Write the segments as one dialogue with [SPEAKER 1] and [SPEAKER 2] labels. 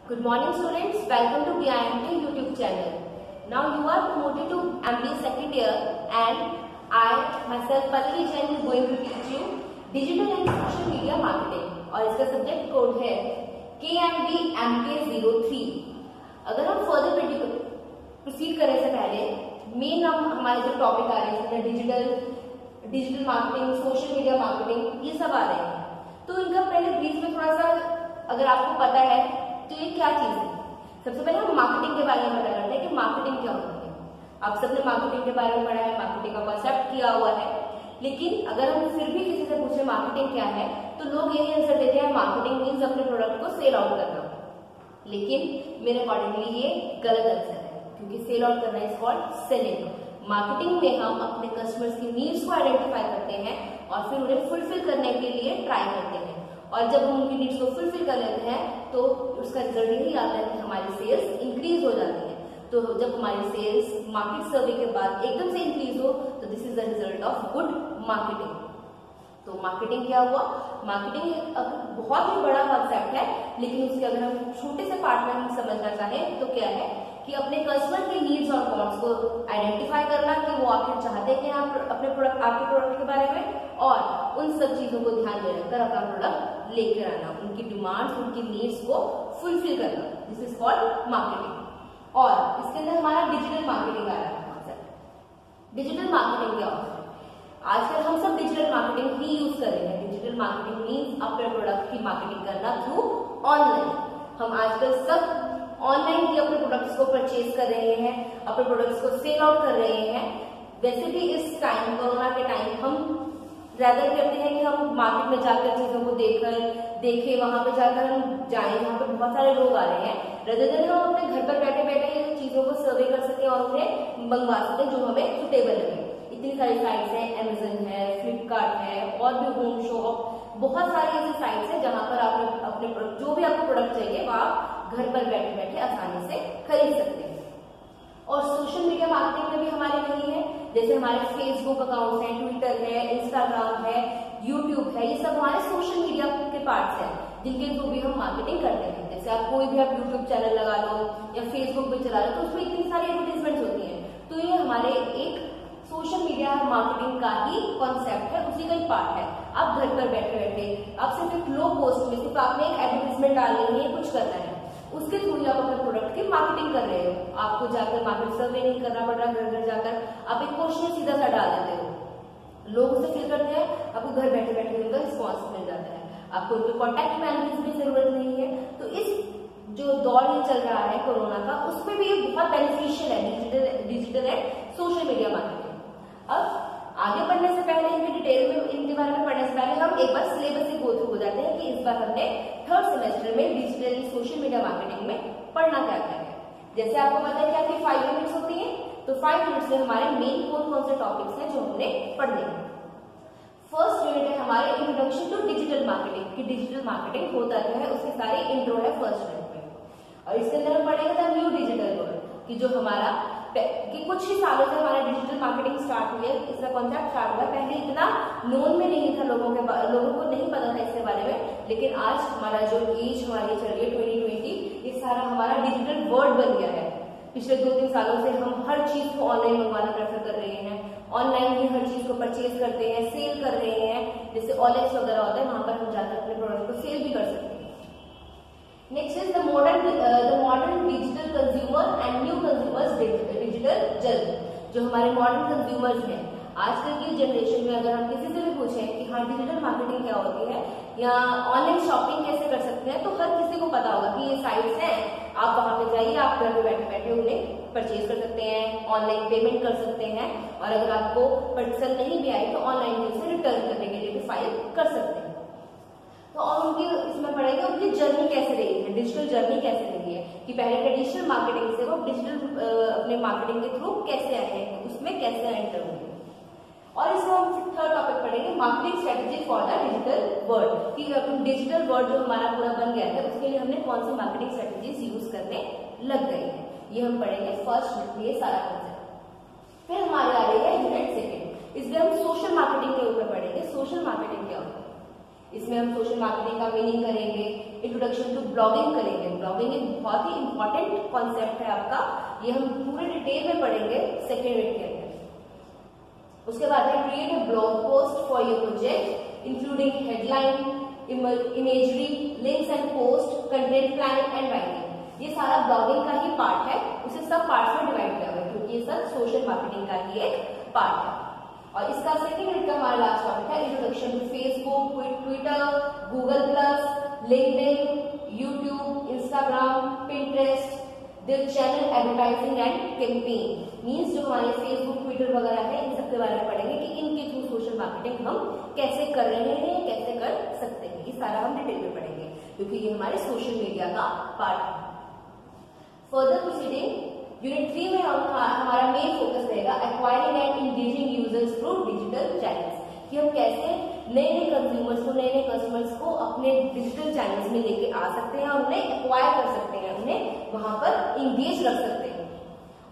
[SPEAKER 1] Good morning students, welcome to BIMT YouTube channel. Now you are promoted to MBA second year and I myself Pallavi Jain is going to teach you Digital and Social Media Marketing और इसका subject code है KMB MK03। अगर हम further proceed करने से पहले main हमारे जो टॉपिक आ रहे हैं digital marketing, social media marketing, ये सब आ रहे हैं, तो इनका पहले ब्रीफ में थोड़ा सा अगर आपको पता है तो ये क्या चीज है। सबसे पहले हम मार्केटिंग के बारे में पता करते हैं कि मार्केटिंग क्या होती है। आप सबने मार्केटिंग के बारे में पढ़ा है, मार्केटिंग का कॉन्सेप्ट किया हुआ है, लेकिन अगर हम फिर भी किसी से पूछे मार्केटिंग क्या है तो लोग यही आंसर देते हैं मार्केटिंग मीन्स अपने प्रोडक्ट को सेल आउट करना। लेकिन मेरे अकॉर्डिंगली ये गलत आंसर है, क्योंकि सेल आउट करना इज कॉल्ड सेलिंग। मार्केटिंग में हम अपने कस्टमर्स की नीड्स को आइडेंटिफाई करते हैं और फिर उन्हें फुलफिल करने के लिए ट्राई करते हैं, और जब हम उनकी नीड्स को फुलफिल कर लेते हैं तो उसका रिजल्ट यही आता है कि हमारी सेल्स इंक्रीज हो जाती है। तो जब हमारी सेल्स मार्केट सर्वे के बाद एकदम से इंक्रीज हो तो this is the result of good marketing. तो मार्केटिंग क्या हुआ? मार्केटिंग बहुत ही बड़ा कॉन्सेप्ट है, लेकिन उसके अगर हम छोटे से पार्ट में समझना चाहें तो क्या है कि अपने कस्टमर की नीड्स और वांट्स को आइडेंटिफाई करना कि वो आखिर चाहते हैं अपने प्रोडक्ट, आपके प्रोडक्ट के बारे में, और उन सब चीजों को ध्यान में रखकर अपना प्रोडक्ट लेकर आना, उनकी डिमांड्स, उनकी नीड्स को फुलफिल करना। This is called marketing. और इसके अंदर हमारा डिजिटल मार्केटिंग आ रहा है कॉन्सेप्ट। डिजिटल मार्केटिंग क्या होता है? आजकल हम सब डिजिटल मार्केटिंग ही यूज कर रहे हैं। डिजिटल मार्केटिंग मीन्स अपने प्रोडक्ट की मार्केटिंग करना थ्रू ऑनलाइन। हम आजकल सब ऑनलाइन ही अपने प्रोडक्ट्स को परचेज कर रहे हैं, अपने प्रोडक्ट्स को सेल आउट कर रहे हैं। वैसे भी इस टाइम, कोरोना के टाइम, हम ज्यादा करते हैं कि हम मार्केट में जाकर चीजों को देखें, वहां पे जाकर हम जाएं जहाँ पे बहुत सारे लोग आ रहे हैं, rather than हम अपने घर पर बैठे बैठे चीजों को सर्वे कर सकें और उन्हें मंगवा सकें जो हमें सुटेबल लगे। इतनी सारी साइट्स हैं, अमेजन है, फ्लिपकार्ट है, और भी होम शॉप, बहुत सारी ऐसी साइट्स हैं जहां पर आप अपने प्रोडक्ट, जो भी आपको प्रोडक्ट चाहिए वो आप घर पर बैठे बैठे आसानी से खरीद सकते हैं। और सोशल मीडिया मार्केटिंग में भी हमारे वही है, जैसे हमारे फेसबुक अकाउंट्स हैं, ट्विटर है, इंस्टाग्राम है, यूट्यूब है, ये सब हमारे सोशल मीडिया के पार्ट्स हैं जिनके थ्रू भी हम मार्केटिंग करते हैं। जैसे आप कोई भी आप यूट्यूब चैनल लगा लो या फेसबुक पे चला लो तो उसमें इतनी सारी एडवर्टाइजमेंट होती है। तो ये हमारे एक सोशल मीडिया मार्केटिंग का ही कॉन्सेप्ट है, उसी का ही पार्ट है। आप घर पर बैठे बैठे आप सिर्फ एक लो पोस्ट में सिर्फ आपने एक एडवर्टाइजमेंट डालनी है, कुछ करना है, उसके थ्रू ही आप अपने प्रोडक्ट की मार्केटिंग कर रहे हो। आपको जाकर मार्केट सर्वे नहीं करना पड़ रहा, घर घर जाकर आप एक क्वेश्चन सीधा सा डाल देते हो, लोग उसे फिल करते हैं, आपको घर बैठे बैठे उनका रिस्पॉन्स मिल जाता है, आपको उनके कॉन्टेक्ट में आने की भी जरूरत नहीं है। तो इस जो दौर में चल रहा है कोरोना का, उसमें भी ये बहुत बेनिफिशियल है digital and social media marketing. अब आगे बढ़ने से पहले, इनके डिटेल में, इनके बारे में पढ़ने से पहले हम एक बार सिलेबस से गो थ्रू हो जाते हैं कि इस बार हमने थर्ड सेमेस्टर में डिजिटल सोशल मीडिया मार्केटिंग में पढ़ना क्या क्या है। जैसे आपको पता है कि आपकी 5 यूनिट्स होती है, तो 5 यूनिट्स में हमारे मेन कौन से टॉपिक्स हैं जो हमने पढ़ने हैं। फर्स्ट यूनिट है हमारे इंट्रोडक्शन टू डिजिटल मार्केटिंग, कि डिजिटल मार्केटिंग होता क्या है, उसकी सारी इंट्रो है फर्स्ट यूनिट में। और इसके अंदर हम पढ़ेंगे द न्यू डिजिटल वर्ल्ड, कि जो हमारा कि कुछ ही सालों से हमारा डिजिटल मार्केटिंग स्टार्ट हुई है, इसका कॉन्सेप्ट स्टार्ट हुआ है। पहले इतना नोन में नहीं था, लोगों को नहीं पता था इसके बारे में, लेकिन आज हमारा जो एज हमारी चल रही है 2020, ये सारा हमारा डिजिटल वर्ल्ड बन गया है। पिछले 2-3 सालों से हम हर चीज को ऑनलाइन मंगवाना प्रेफर कर रहे हैं, ऑनलाइन ही हर चीज को परचेज करते हैं, सेल कर रहे हैं। जैसे OLX वगैरह होता है, वहां पर हम जाकर अपने प्रोडक्ट को सेल भी कर सकते हैं। Next is the modern digital consumer and new consumers digital journey. जो हमारे मॉडर्न कंज्यूमर्स हैं, आजकल की जनरेशन में अगर हम किसी से भी पूछें कि हाँ डिजिटल मार्केटिंग क्या होती है या ऑनलाइन शॉपिंग कैसे कर सकते हैं, तो हर किसी को पता होगा कि ये साइट्स हैं, आप वहां पे जाइए, आप घर पे बैठे बैठे उन्हें परचेज कर सकते हैं, ऑनलाइन पेमेंट कर सकते हैं, और अगर आपको पसंद नहीं भी आई तो ऑनलाइन उसे रिटर्न करने के लिए भी फाइल कर सकते हैं। तो और उनकी इसमें पढ़ेंगे उनकी जर्नी कैसे रही है, डिजिटल जर्नी कैसे रही है, कि पहले ट्रेडिशनल मार्केटिंग से वो डिजिटल अपने मार्केटिंग के थ्रू कैसे आए हैं, उसमें कैसे एंटर होंगे। और इसमें हम थर्ड टॉपिक पढ़ेंगे marketing strategy for the digital world, कि अपनी डिजिटल वर्ल्ड जो हमारा पूरा बन गया है उसके लिए हमने कौन सी मार्केटिंग स्ट्रेटेजीज यूज करने लग गई है, ये हम पढ़ेंगे फर्स्ट यूनिट में, ये सारा कॉन्सेप्ट। फिर हमारे आ रही है यूनिट सेकेंड, इसमें हम सोशल मार्केटिंग के ऊपर पढ़ेंगे। सोशल मार्केटिंग क्या होता है? इसमें हम सोशल मार्केटिंग का मीनिंग करेंगे, इंट्रोडक्शन टू ब्लॉगिंग करेंगे। ब्लॉगिंग एक बहुत ही इंपॉर्टेंट कॉन्सेप्ट है आपका, ये हम पूरे डिटेल में पढ़ेंगे सेकेंड यूनिट के अंदर। उसके बाद है create a blog post for your project including headline, imagery, links and post, content planning and writing. ये सारा ब्लॉगिंग का ही पार्ट है, उसे सब पार्ट्स में डिवाइड किया हुआ है क्योंकि ये सब सोशल मार्केटिंग का ही एक पार्ट है। और इसका सेकंड यूनिट का हमारा लास्ट टॉपिक है introduction to Facebook, Twitter, Google plus, LinkedIn, YouTube, Instagram, Pinterest, their channel advertising and campaign. Means जो हमारे फेसबुक, ट्विटर वगैरह है, इन सब के बारे में पढ़ेंगे कि इनके थ्रू सोशल मार्केटिंग हम कैसे कर रहे हैं, कैसे कर सकते हैं। ये सारा हम डिटेल में पढ़ेंगे क्योंकि ये हमारे सोशल मीडिया का पार्ट है। फर्दर प्रोसीडिंग यूनिट 3 में हमारा मेन फोकस रहेगा acquiring and engaging users through digital channels, कि हम कैसे नए नए कंज्यूमर्स को, नए नए कस्टमर्स को अपने डिजिटल चैनल्स में लेके आ सकते हैं और उन्हें एक्वायर कर सकते हैं, उन्हें वहां पर इंगेज रख सकते हैं।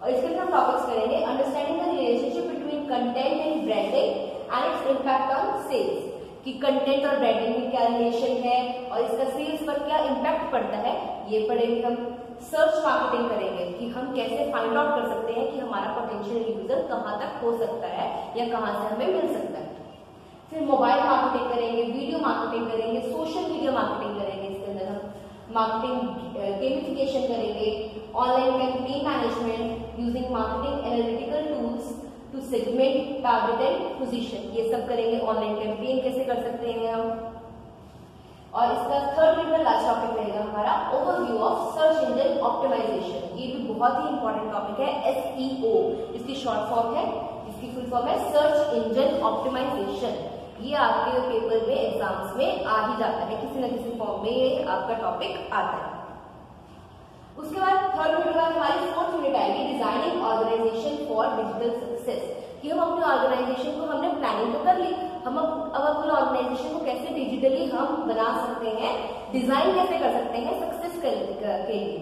[SPEAKER 1] और इसके लिए हम टॉपिक्स करेंगे understanding the relationship between content and branding and its impact on sales, कि कंटेंट और ब्रांडिंग में क्या रिलेशन है और इसका सेल्स पर क्या इम्पैक्ट पड़ता है, ये पढ़ेंगे हम। सर्च मार्केटिंग करेंगे कि हम कैसे फाइंड आउट कर सकते हैं कि हमारा पोटेंशियल यूजर कहां तक हो सकता है या कहां से हमें मिल सकता है। फिर मोबाइल मार्केटिंग करेंगे, वीडियो मार्केटिंग करेंगे, सोशल मीडिया मार्केटिंग करेंगे। इसके अंदर हम मार्केटिंग गेमिफिकेशन करेंगे, online campaign management using marketing analytical tools to segment, target and position, ये सब करेंगे। ऑनलाइन कैंपेन कैसे कर सकते हैं हम। और इसका थर्ड यूनिट लास्ट टॉपिक रहेगा हमारा overview of search engine optimisation. ये भी बहुत ही इंपॉर्टेंट टॉपिक है, SEO इसकी शॉर्ट फॉर्म है, इसकी फुल फॉर्म है सर्च इंजन ऑप्टिमाइजेशन। ये आपके पेपर में एग्जाम्स में आ ही जाता है, किसी न किसी फॉर्म में ये आपका टॉपिक आता है। उसके बाद थर्ड यूनिट के बाद हमारी फोर्थ यूनिट आएगी designing organisation for digital success, कि हम अपने ऑर्गेनाइजेशन को, हमने प्लानिंग तो कर ली, हम अब अपने ऑर्गेनाइजेशन को कैसे डिजिटली हम बना सकते हैं, डिजाइन कैसे कर सकते हैं सक्सेस के लिए।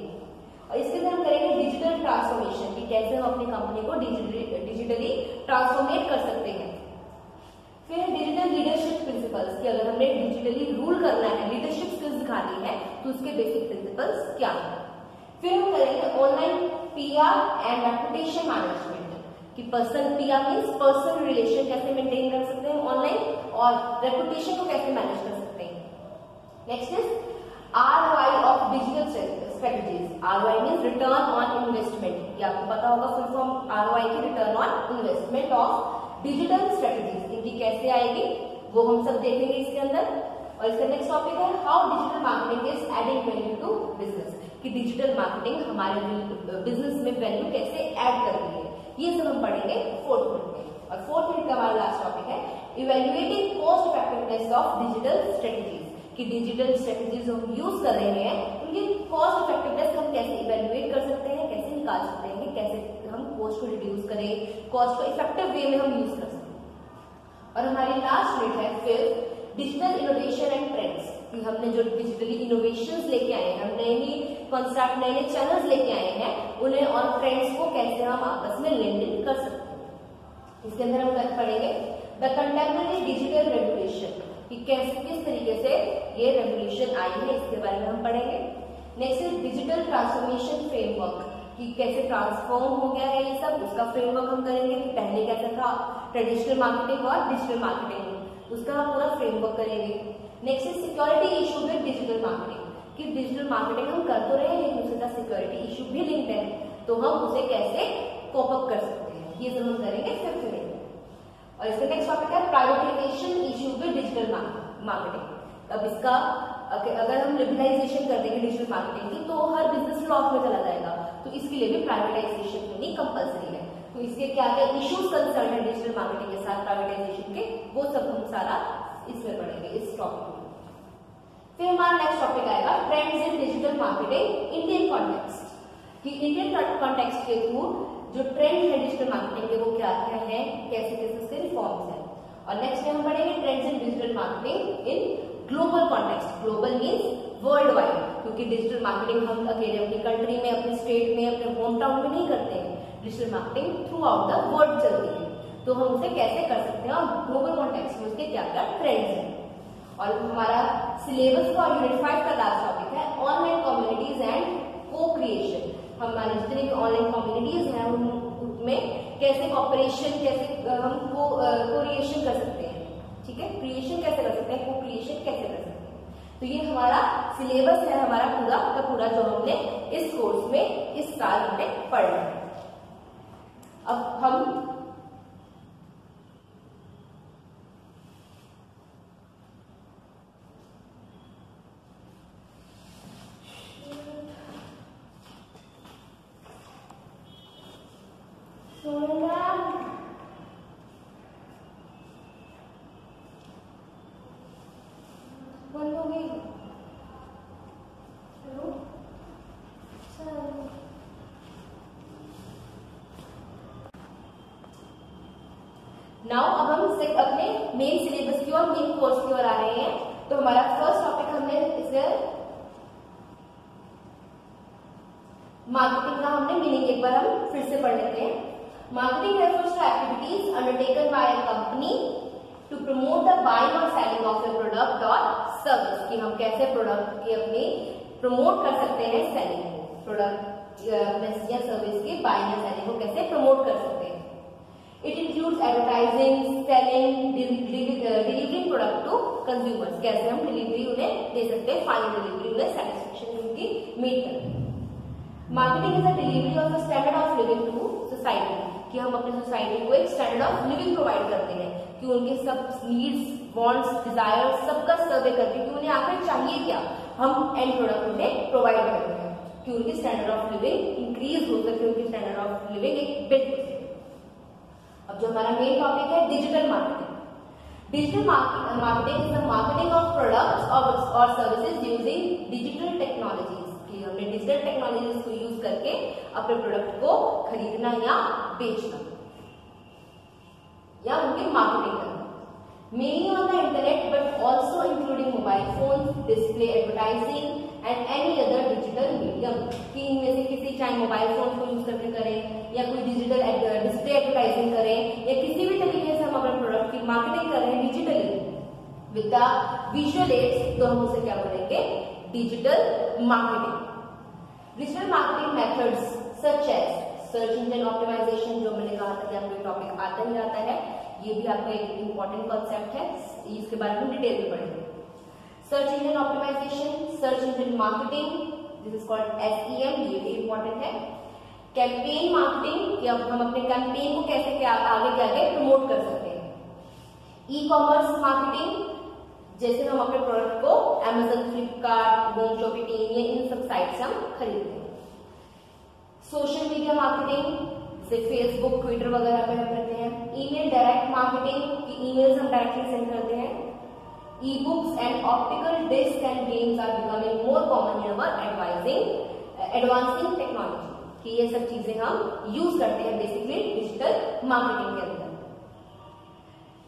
[SPEAKER 1] और इसके अंदर हम करेंगे डिजिटल ट्रांसफॉर्मेशन, कि कैसे हम अपनी कंपनी को डिजिटली ट्रांसफॉर्मेट कर सकते हैं। फिर डिजिटल लीडरशिप प्रिंसिपल्स, कि अगर हमने डिजिटली रूल करना है, लीडरशिप स्किल्स दिखानी है तो उसके बेसिक प्रिंसिपल्स क्या है। फिर हम करेंगे online PR and reputation management, कि person PR means personal relation कैसे मेंटेन कर सकते हैं ऑनलाइन, और रेपुटेशन को कैसे मैनेज कर सकते हैं। Next is ROI of digital strategies. ROI means return on investment, ये आपको पता होगा फुल फॉर्म ROI की, return on investment of digital strategies, इनकी कैसे आएगी वो हम सब देखेंगे इसके अंदर। और इसका नेक्स्ट टॉपिक है how digital marketing is adding value to business, कि डिजिटल मार्केटिंग हमारे बिजनेस में वैल्यू कैसे ऐड कर रही है, ये सब हम पढ़ेंगे फोर्थ यूनिट में। और फोर्थ यूनिट का हमारा लास्ट टॉपिक है evaluating cost effectiveness of digital strategies, कि डिजिटल स्ट्रेटेजीज हम यूज कर रहे हैं उनकी कॉस्ट इफेक्टिवनेस हम कैसे इवेल्युएट कर सकते हैं, कैसे निकाल सकते हैं, कैसे हम कॉस्ट को रिड्यूस करें, कॉस्ट को इफेक्टिव वे में हम यूज कर सकते हैं। और हमारी लास्ट यूनिट है फिर डिजिटल इनोवेशन एंड ट्रेंड्स, कि हमने जो डिजिटली इनोवेशंस लेके आए हैं, हम नए नए कॉन्सेप्ट, नए नए चैनल्स लेके आए हैं, उन्हें और ट्रेंड्स को कैसे हम आपस में लेन देन कर सकते हैं। इसके अंदर हम पढ़ेंगे द कंटेम्परेरी डिजिटल रेवोल्यूशन, कि कैसे किस तरीके से ये रेवोल्यूशन आई है, इसके बारे में हम पढ़ेंगे। Next is digital transformation framework, कि कैसे ट्रांसफॉर्म हो गया है ये सब, उसका फ्रेमवर्क हम करेंगे कि पहले कैसा था ट्रेडिशनल मार्केटिंग और डिजिटल मार्केटिंग, उसका हम पूरा फ्रेमवर्क करेंगे। Next is security issue with digital marketing, कि डिजिटल मार्केटिंग हम कर तो रहे हैं लेकिन उसके साथ सिक्योरिटी इशू भी लिंक्ड है, तो हम उसे कैसे कोप अप कर सकते हैं, ये सब हम करेंगे फिफ्थ यूनिट में। और इसका नेक्स्ट टॉपिक है privatisation issue with digital marketing. अब इसका अगर हम लिबरलाइजेशन कर देंगे डिजिटल मार्केटिंग की तो हर बिजनेस लॉस में चला जाएगा, तो इसके लिए भी प्राइवेटाइजेशन होनी कंपलसरी है। तो इसके क्या क्या इश्यूज कंसर्न है डिजिटल मार्केटिंग के साथ प्राइवेटाइजेशन के, वो सब हम सारा इसमें पढ़ेंगे इस टॉपिक में। फिर हमारा नेक्स्ट टॉपिक आएगा trends in digital marketing Indian context, कि इंडियन कॉन्टेक्स्ट के थ्रू जो ट्रेंड है डिजिटल मार्केटिंग के वो क्या क्या है, कैसे कैसे उसके रिफॉर्म्स हैं। और नेक्स्ट में हम पढ़ेंगे trends in digital marketing in global context, global means world wide, क्योंकि डिजिटल मार्केटिंग हम अकेले अपनी कंट्री में, अपने स्टेट में, अपने होम टाउन में नहीं करते हैं, digital marketing through out the world चलती है, तो हम उसे कैसे कर सकते हैं और ग्लोबल कॉन्टेक्स्ट में उसके क्या क्या ट्रेंड्स हैं। और हमारा सिलेबस का और यूनिट 5 का लास्ट टॉपिक है ऑनलाइन कम्युनिटीज एंड को क्रिएशन। हमारे जितने भी ऑनलाइन कम्युनिटीज हैं उनमें कैसे कॉपरेशन, कैसे हम को क्रिएशन कर सकते हैं, ठीक है, क्रिएशन कैसे कर सकते हैं, को क्रिएशन कैसे कर सकते हैं। तो ये हमारा सिलेबस है, हमारा पूरा का पूरा जो हमने इस कोर्स में इस साल हमने पढ़ना है। अब हम बंद हो गई। नाउ अब हम अपने मेन सिलेबस की और मेन कोर्स की ओर आ रहे हैं। तो हमारा फर्स्ट टॉपिक हमने इसे मार्केटिंग का हमने मीनिंग एक बार हम फिर से पढ़ लेते हैं। Marketing refers to activities undertaken by a company to promote the buying और सेलिंग ऑफ ए प्रोडक्ट और सर्विस, कि हम कैसे प्रोडक्ट की अपनी प्रमोट कर सकते हैं, सेलिंग प्रोडक्ट या सर्विस की बाइंग या सेलिंग को कैसे प्रमोट कर सकते हैं। It includes advertising, selling, delivering product to consumers, कैसे हम डिलीवरी उन्हें दे सकते हैं, फाइनल डिलीवरी उन्हें सेटिस्फेक्शन उनकी मीट करते हैं। Marketing is a delivery of the standard of living to society, कि हम अपनी सोसाइटी को एक स्टैंडर्ड ऑफ लिविंग प्रोवाइड करते हैं, कि उनके सब नीड्स, वांट्स, डिजायर्स सबका सर्वे करके कि उन्हें आखिर चाहिए क्या, हम एंड प्रोडक्ट उन्हें प्रोवाइड करते हैं कि उनकी स्टैंडर्ड ऑफ लिविंग इंक्रीज हो सके, उनकी स्टैंडर्ड ऑफ लिविंग एक बिल्ड हो सके। अब जो हमारा मेन टॉपिक है digital marketing. Digital marketing is the marketing of products और सर्विसेज यूजिंग डिजिटल टेक्नोलॉजीज, कि हमने डिजिटल टेक्नोलॉजीज को यूज करके अपने प्रोडक्ट को खरीदना या बेचना या उनकी मार्केटिंग करना। Mainly on the internet, but also including mobile phones, display advertising and any other digital medium, कि इनमें से किसी चाहे मोबाइल फोन को यूज करके करें या कोई डिजिटल डिस्प्ले एडवर्टाइजिंग करें या किसी भी तरीके से हम अपने प्रोडक्ट की मार्केटिंग कर रहे हैं digitally with the visual aids, तो हम उसे क्या बोलेंगे, digital marketing. Digital marketing methods such as search engine optimisation, जो मैंने कहा था कि आपको टॉपिक आता ही आता है, ये भी आपका एक इंपॉर्टेंट कॉन्सेप्ट है, इसके बारे में डिटेल में पढ़ेंगे। Search engine optimisation, search engine marketing, this is called SEM, ये भी इंपॉर्टेंट है। कैंपेन मार्केटिंग, कि अब हम अपने कैंपेन को कैसे आगे के आगे प्रमोट कर सकते हैं। ई कॉमर्स मार्केटिंग, जैसे हम अपने प्रोडक्ट को Amazon, फ्लिपकार्ट, होम शॉपिंग, ये इन सब साइट से हम खरीदते हैं। सोशल मीडिया मार्केटिंग, जैसे फेसबुक, ट्विटर वगैरह पे हम करते हैं। ईमेल डायरेक्ट मार्केटिंग, की ईमेल्स हम डायरेक्टली सेंड करते हैं। Ebooks and optical disc and games are becoming more common in our advancing technology, कि ये सब चीजें हम यूज करते हैं बेसिकली डिजिटल मार्केटिंग के अंदर।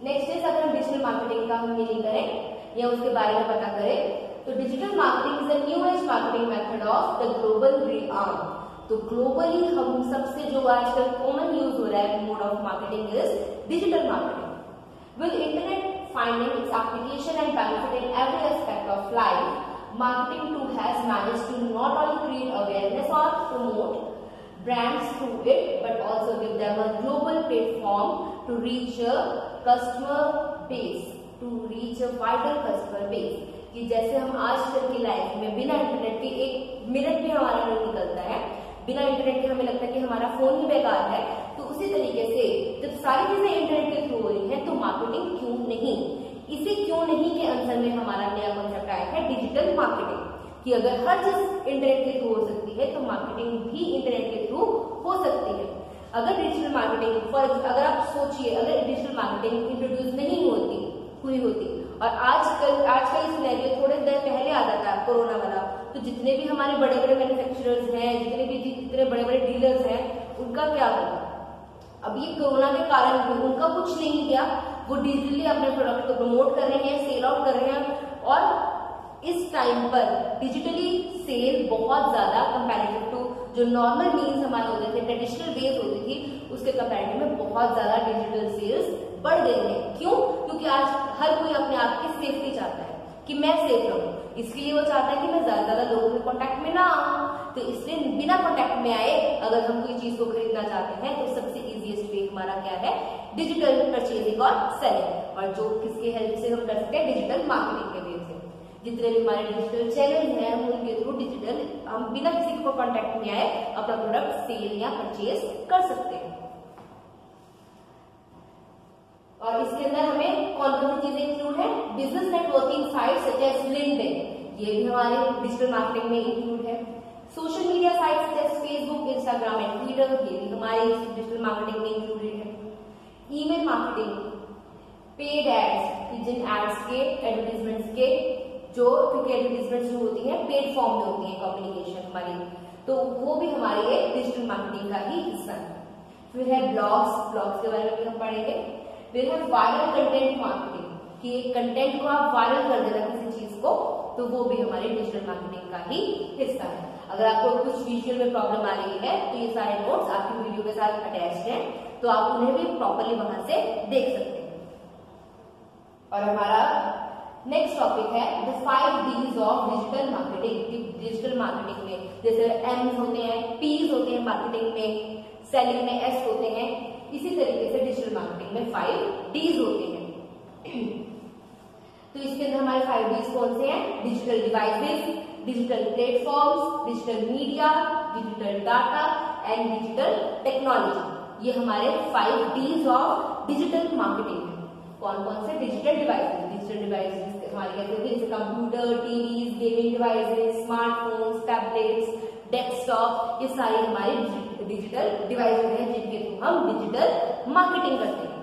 [SPEAKER 1] नेक्स्ट इज, अगर हम डिजिटल मार्केटिंग का हम मीनिंग करें या उसके बारे में पता करें, तो digital marketing is the new age marketing method of the global realm. तो ग्लोबली हम सबसे जो आजकल कॉमन यूज हो रहा है mode of marketing is digital marketing. With internet finding its application and benefit in every aspect of life, marketing too has managed to not only create awareness or promote brands through it, but also give them a global platform to reach a customer base, to reach a wider customer base। कि जैसे हम आजकल की life में बिना internet के एक minute भी हमारा नहीं निकलता है, बिना इंटरनेट के हमें लगता है कि हमारा फोन ही बेकार है, तो उसी तरीके से जब सारी चीजें इंटरनेट के थ्रू हो रही हैं तो मार्केटिंग क्यों नहीं, इसे क्यों नहीं के आंसर में हमारा नया कॉन्सेप्ट आया है डिजिटल मार्केटिंग, कि अगर हर चीज इंटरनेट के थ्रू हो सकती है तो मार्केटिंग भी इंटरनेट के थ्रू हो सकती है। अगर डिजिटल मार्केटिंग अगर आप सोचिए, अगर डिजिटल मार्केटिंग इंट्रोड्यूस नहीं होती और आजकल सिनेरियो थोड़े देर पहले आ जाता है कोरोना वाला, तो जितने भी हमारे बड़े बड़े मैन्युफैक्चरर्स हैं, जितने बड़े बड़े डीलर्स हैं, उनका क्या होगा? अब ये कोरोना के कारण उनका कुछ नहीं किया, वो डिजिटली अपने प्रोडक्ट को प्रमोट कर रहे हैं, सेल आउट कर रहे हैं, और इस टाइम पर डिजिटली सेल बहुत ज्यादा कंपैरेटिव टू जो नॉर्मल मीन्स हमारे होते थे, ट्रेडिशनल वेज होती थी, उसके कंपैरेटिव में बहुत ज्यादा डिजिटल सेल्स बढ़ गई है। क्यों? क्योंकि आज हर कोई अपने आप की सेफ्टी चाहता है, कि मैं सेफ रहूं, इसके लिए वो चाहता है कि मैं ज्यादा लोगों के कांटेक्ट में ना आऊं। तो इसलिए बिना कांटेक्ट में आए अगर हम कोई चीज को खरीदना चाहते हैं तो सबसे इजीएस्ट वे हमारा क्या है, डिजिटल परचेजिंग और सेलिंग। और जो किसके हेल्प से हम कर सकते हैं, डिजिटल मार्केटिंग के वे से। जितने भी हमारे डिजिटल चैनल हैं उनके थ्रू डिजिटल हम बिना किसी को कांटेक्ट में आए अपना प्रोडक्ट सेल या परचेज कर सकते हैं। और इसके अंदर हमें कौन कौन सी चीजें इंक्लूड है, business networking site such as LinkedIn, ये भी हमारे डिजिटल मार्केटिंग में इंक्लूड है। Social media site such as Facebook, Instagram and Twitter, ये भी हमारे डिजिटल मार्केटिंग में इंक्लूडेड है। ईमेल मार्केटिंग, पेड एड्स, जिन एड्स के एडवर्टीजमेंट्स के जो, क्योंकि एडवर्टीजमेंट्स जो होती है पेड फॉर्म में होती है कम्युनिकेशन हमारी, तो वो भी हमारी एक डिजिटल मार्केटिंग का ही हिस्सा है। फिर है ब्लॉग्स के बारे में भी हम पढ़ेंगे। फिर है वायरल कंटेंट मार्केटिंग, कि एक कंटेंट को आप वायरल कर देना किसी चीज को, तो वो भी हमारे डिजिटल मार्केटिंग का ही हिस्सा है। अगर आपको कुछ विजुअल में प्रॉब्लम आ रही है तो ये सारे नोट्स आपकी वीडियो के साथ अटैच्ड हैं, तो आप उन्हें भी प्रॉपरली वहां से देख सकते हैं। और हमारा नेक्स्ट टॉपिक है the 5 Ds of digital marketing. Digital marketing में जैसे M's होते हैं, P's होते हैं मार्केटिंग में, सेलिंग में S होते हैं, इसी तरीके से डिजिटल मार्केटिंग में 5 Ds होते हैं। तो इसके अंदर हमारे 5 Ds कौन से हैं, digital devices, digital platforms, digital media, digital data and digital technology. ये हमारे 5 Ds ऑफ डिजिटल मार्केटिंग है। कौन कौन से, डिजिटल डिवाइसेस, डिजिटल डिवाइसेस हमारे कैसे होते हैं, जैसे computer, TV, gaming devices, smartphones, tablets, desktop, ये सारे हमारे डिजिटल डिवाइसेस हैं जिनके थ्रू हम डिजिटल मार्केटिंग करते हैं।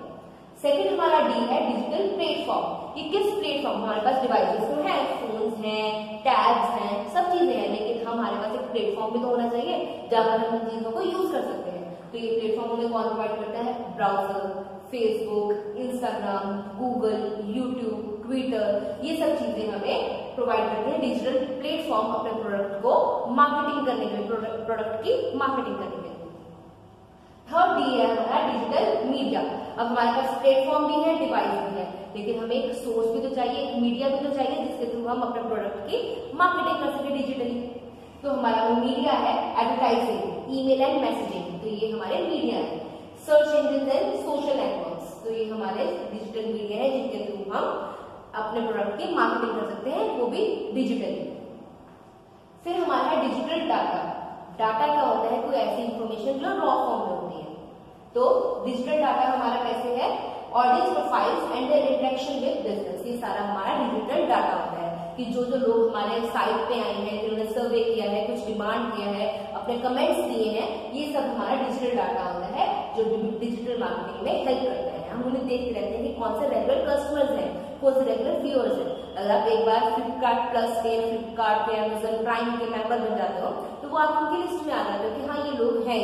[SPEAKER 1] सेकंड हमारा डी है डिजिटल प्लेटफॉर्म। ये किस प्लेटफॉर्म, हमारे पास डिवाइसेस तो हैं, फोन्स हैं, टैब्स हैं, सब चीजें हैं, लेकिन हमारे पास एक प्लेटफॉर्म भी तो होना चाहिए जहां पर हम उन चीजों को यूज कर सकते हैं। तो ये प्लेटफॉर्म हमें कौन प्रोवाइड करता है, browser, Facebook, Instagram, Google, YouTube, Twitter, ये सब चीजें हमें प्रोवाइड करते हैं डिजिटल प्लेटफॉर्म अपने प्रोडक्ट को मार्केटिंग करने के लिए, प्रोडक्ट की मार्केटिंग करने के लिए। थर्ड डी है हमारा डिजिटल मीडिया। अब हमारे पास प्लेटफॉर्म भी है, डिवाइस भी है, लेकिन हमें एक सोर्स भी तो चाहिए, एक मीडिया भी तो चाहिए जिसके थ्रू हम अपने प्रोडक्ट की मार्केटिंग कर सके डिजिटली। तो हमारा वो मीडिया है एडवर्टाइजिंग, ईमेल एंड मैसेजिंग, तो ये हमारे मीडिया है। Search engine and social networks, तो ये हमारे डिजिटल मीडिया है जिनके थ्रू हम अपने प्रोडक्ट की मार्केटिंग कर सकते हैं, वो भी डिजिटली। फिर हमारा है डिजिटल डाटा। डाटा क्या होता है, कोई ऐसी इंफॉर्मेशन जो रॉ फॉर्म में होती है। तो डिजिटल डाटा हमारा कैसे है, audience profiles and there interaction with business, ये सारा हमारा डिजिटल डाटा होता है कि जो जो लोग हमारे साइट पे आए हैं, जिन्होंने सर्वे किया है, कुछ डिमांड किया है, अपने कमेंट्स दिए हैं, ये सब हमारा डिजिटल डाटा होता है जो डिजिटल मार्केटिंग में हेल्प करता है। हम उन्हें देखते रहते हैं कि कौन से रेगुलर कस्टमर्स हैं, कौन से रेगुलर व्यूअर्स हैं। अगर आप एक बार फ्लिपकार्ट प्लस के, फ्लिपकार्ट के, अमेजन प्राइम के मेंबर बन जाते हो तो वो आप उनकी लिस्ट में आ जाते हो कि हाँ ये लोग हैं,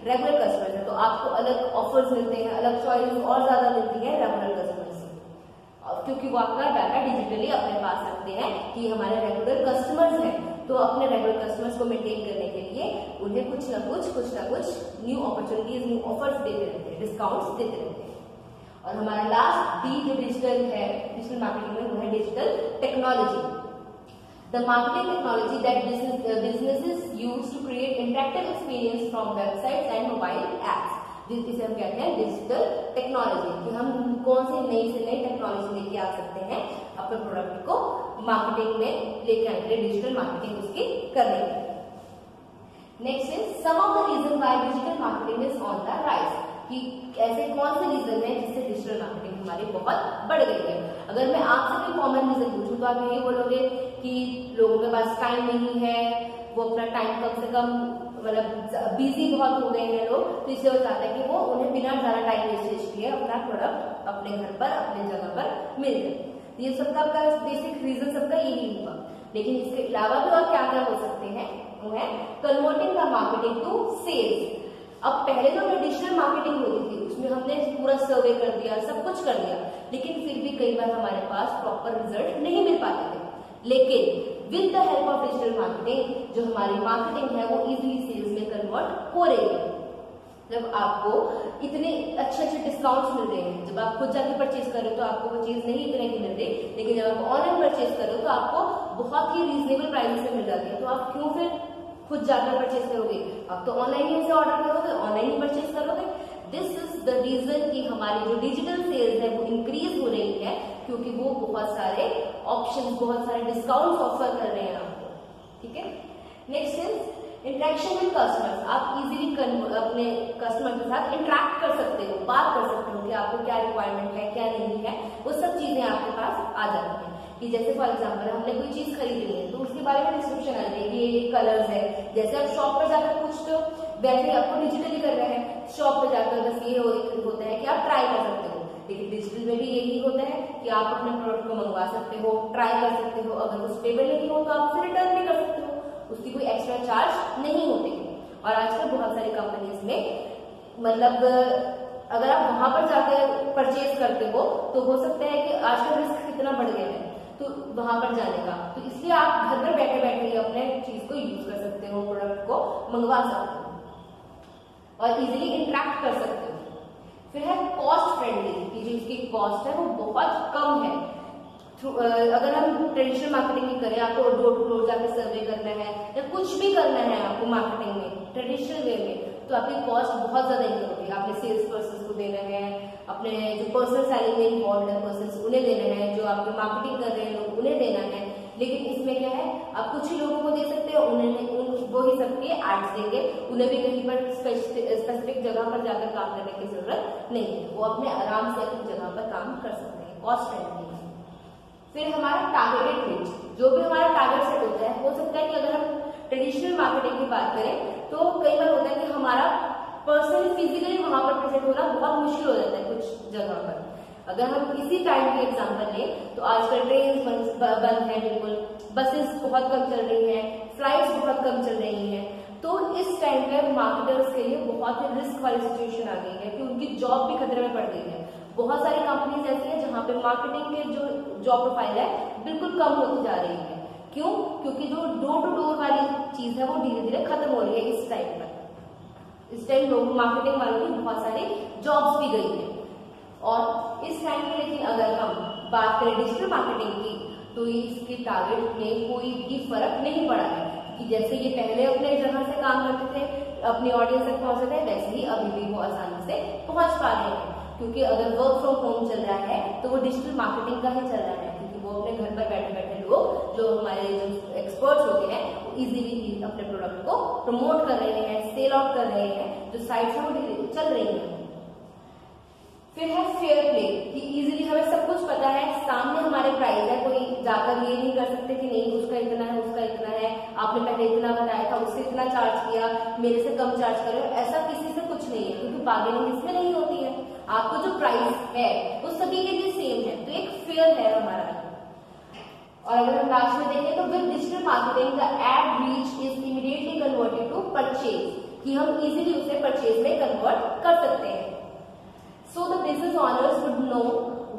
[SPEAKER 1] रेगुलर कस्टमर्स हैं, तो आपको अलग ऑफर्स मिलते हैं, अलग चॉइस और ज्यादा मिलती है रेगुलर कस्टमर्स से, क्योंकि वो आपका डाटा डिजिटली अपने पास रखते हैं कि हमारे रेगुलर कस्टमर्स हैं। तो अपने रेगुलर कस्टमर्स को मेंटेन करने के लिए उन्हें कुछ ना कुछ न्यू अपॉर्चुनिटीज, न्यू ऑफर्स देते रहते हैं, डिस्काउंट्स देते रहते हैं। और हमारा लास्ट डी जो डिजिटल है, डिजिटल मार्केटिंग में, वो है digital technology. The marketing technology that businesses use to create interactive experience from websites and mobile apps, जिसे हम कहते हैं डिजिटल टेक्नोलॉजी, कि हम कौन सी नई से नई टेक्नोलॉजी लेके आ सकते हैं अपने प्रोडक्ट को मार्केटिंग में लेके आने के लिए, डिजिटल मार्केटिंग उसकी करने के लिए। Next is some of the reason why digital marketing is on the rise, कि ऐसे कौन से रीजन है जिससे डिजिटल मार्केटिंग हमारी बहुत बढ़ गई है। अगर मैं आपसे कोई कॉमन रीजन पूछूं तो आप यही बोलोगे कि लोगों के पास टाइम नहीं है, वो अपना टाइम कम से कम, मतलब बिजी बहुत हो गए हैं लोग, तो इससे हो जाता है कि वो उन्हें बिना ज्यादा टाइम वेस्टेज किए अपना प्रोडक्ट अपने घर पर, अपने जगह पर मिल जाए। ये सबका बेसिक रीजन सबका यही होगा। लेकिन इसके अलावा भी और क्या क्या हो सकते हैं, वो है converting the marketing to sales. अब पहले तो ट्रेडिशनल मार्केटिंग होती थी, उसमें हमने पूरा सर्वे कर दिया, सब कुछ कर दिया, लेकिन फिर भी कई बार हमारे पास प्रॉपर रिजल्ट नहीं मिल पाते थे। लेकिन with the help of digital marketing जो हमारी मार्केटिंग है वो इजीली सेल्स में कन्वर्ट हो रही है। जब आपको इतने अच्छे अच्छे डिस्काउंट्स मिल रहे हैं, जब आप खुद जाके परचेज कर रहे हो तो आपको वो चीज नहीं इतने की मिल रही, लेकिन जब आप ऑनलाइन परचेज कर रहे हो तो आपको बहुत ही रीजनेबल प्राइस में मिल जाती है, तो आप क्यों फिर खुद जाकर परचेज करोगे? आप तो ऑनलाइन ही से ऑर्डर करोगे, ऑनलाइन ही परचेज करोगे। दिस इज द रीजन कि हमारी जो डिजिटल सेल्स है वो इंक्रीज हो रही है, क्योंकि वो बहुत सारे ऑप्शंस, बहुत सारे डिस्काउंट्स ऑफर कर रहे हैं आपको। ठीक है, next is interaction with customers. आप इजीली अपने कस्टमर के साथ इंटरेक्ट कर सकते हो, बात कर सकते हो कि आपको क्या रिक्वायरमेंट है, क्या नहीं है, वो सब चीजें आपके पास आ जाती हैं। कि जैसे फॉर एग्जांपल हमने कोई चीज खरीदनी है तो उसके बारे में डिस्क्रिप्शन आती है कि ये कलर्स है, जैसे आप शॉप पर जाकर पूछते हो वैसे आपको डिजिटली कर रहे हैं। शॉप पर जाकर बस ये होता है कि आप ट्राई कर सकते हो, लेकिन डिजिटल में भी यही होता है कि आप अपने प्रोडक्ट को मंगवा सकते हो, ट्राई कर सकते हो, अगर वो स्टेबल नहीं हो तो आप उसे रिटर्न भी कर सकते हो, उसकी कोई एक्स्ट्रा चार्ज नहीं होते। और आजकल बहुत सारी कंपनीज में मतलब अगर आप वहां पर जाकर परचेज करते हो तो हो सकता है कि आजकल रिस्क कितना बढ़ गया है तो वहां पर जाने का, तो इसलिए आप घर पर बैठे बैठे ही अपने चीज को यूज कर सकते हो, प्रोडक्ट को मंगवा सकते हो और इजीली इंटरेक्ट कर सकते हो। फिर है कॉस्ट फ्रेंडली, कि जो इसकी कॉस्ट है वो बहुत कम है। अगर हम ट्रेडिशनल मार्केटिंग की करें, आपको डोर टू डोर जाकर सर्वे करना है या कुछ भी करना है आपको मार्केटिंग में ट्रेडिशनल वे में, तो आपकी कॉस्ट बहुत ज्यादा इनकम होगी। आपने सेल्स पर्सन को देना है, अपने जो पर्सनल सेलिंग में इन्वॉल्व है पर्सन उन्हें देना है, जो आपके मार्केटिंग कर रहे हैं लोग उन्हें देना है। लेकिन इसमें क्या है, आप कुछ ही लोगों को दे सकते हो, वो ही सबके एड्स देंगे, उन्हें भी कहीं पर स्पेसिफिक जगह पर जाकर काम करने की जरूरत नहीं है, वो अपने आराम से अपनी जगह पर काम कर सकते हैं, कॉस्ट फ्रेंडली। फिर हमारा टारगेटेड रीच, जो भी हमारा टारगेट सेट होता है, हो सकता है कि अगर हम ट्रेडिशनल मार्केटिंग की बात करें तो कई बार होता है कि हमारा पर्सनली फिजिकली वहां पर प्रेजेंट होना बहुत मुश्किल हो जाता है कुछ जगह पर। अगर हम इसी टाइम की एग्जांपल लें तो आजकल ट्रेन बंद है, बिल्कुल बसेस बहुत कम चल रही हैं, फ्लाइट्स बहुत कम चल रही हैं, तो इस टाइम पे मार्केटर्स के लिए बहुत ही रिस्क वाली सिचुएशन आ गई है कि उनकी जॉब भी खतरे में पड़ गई है। बहुत सारी कंपनीज ऐसी हैं जहां पे मार्केटिंग के जो जॉब प्रोफाइल है बिल्कुल कम होती जा रही है। क्यों? क्योंकि जो डोर टू डोर वाली चीज है वो धीरे धीरे खत्म हो रही है इस टाइम पर। इस टाइम लोग मार्केटिंग वालों की बहुत सारी जॉब्स भी गई है। और इस टाइम में लेकिन अगर हम बात करें डिजिटल मार्केटिंग की तो इसके टारगेट में कोई भी फर्क नहीं पड़ा है, कि जैसे ये पहले अपने जगह से काम करते थे, अपनी ऑडियंस तक पहुंचते थे, वैसे ही अभी भी वो आसानी से पहुंच पा रहे हैं। क्योंकि अगर वर्क फ्रॉम होम चल रहा है तो वो डिजिटल मार्केटिंग का ही चल रहा है, क्योंकि वो अपने घर पर बैठे बैठे लोग, जो हमारे जो एक्सपर्ट्स होते हैं, वो इजीली अपने प्रोडक्ट को प्रमोट कर रहे हैं, सेल आउट कर रहे हैं, जो साइट्स हैं वो चल रही हैं। फिर है फेयर प्ले, कि इजीली हमें सब कुछ पता है, सामने हमारे प्राइस है, कोई जाकर ये नहीं कर सकते कि नहीं उसका इतना है, उसका इतना है, आपने पहले इतना बताया था, उससे इतना चार्ज किया, मेरे से कम चार्ज करो, ऐसा किसी से कुछ नहीं है, क्योंकि बार्गेनिंग इसमें नहीं होती है। आपको जो प्राइस है वो सभी के लिए सेम है, तो एक फेयर है हमारा। और अगर हम लास्ट में देखें तो with digital marketing the ad reach is immediately converted to purchase, कि हम इजीली उसे परचेज में कन्वर्ट कर सकते हैं। So the business owners would know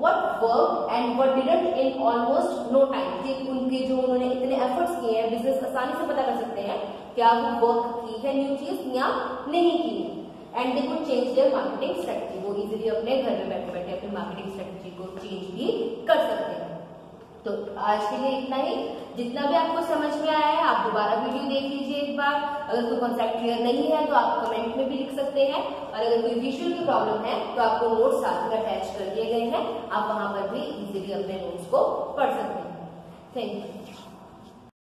[SPEAKER 1] what worked and what didn't in almost no time। कि उनके जो उन्होंने इतने एफर्ट्स किए हैं, बिजनेस आसानी से पता कर सकते हैं क्या वो वर्क की है न्यू चीज या नहीं की है। And they could change their marketing strategy, वो इजीली अपने घर में बैठे बैठे अपनी मार्केटिंग स्ट्रेटजी को चेंज भी कर सकते हैं। तो आज के लिए इतना ही। जितना भी आपको समझ में आया है आप दोबारा वीडियो देख लीजिए एक बार। अगर कोई कॉन्सेप्ट क्लियर नहीं है तो आप कमेंट में भी लिख सकते हैं, और अगर कोई विजुअल की प्रॉब्लम है तो आपको नोट्स साथ में अटैच कर दिए गए हैं, आप वहां पर भी इजीली अपने नोट्स को पढ़ सकते हैं। Thank you.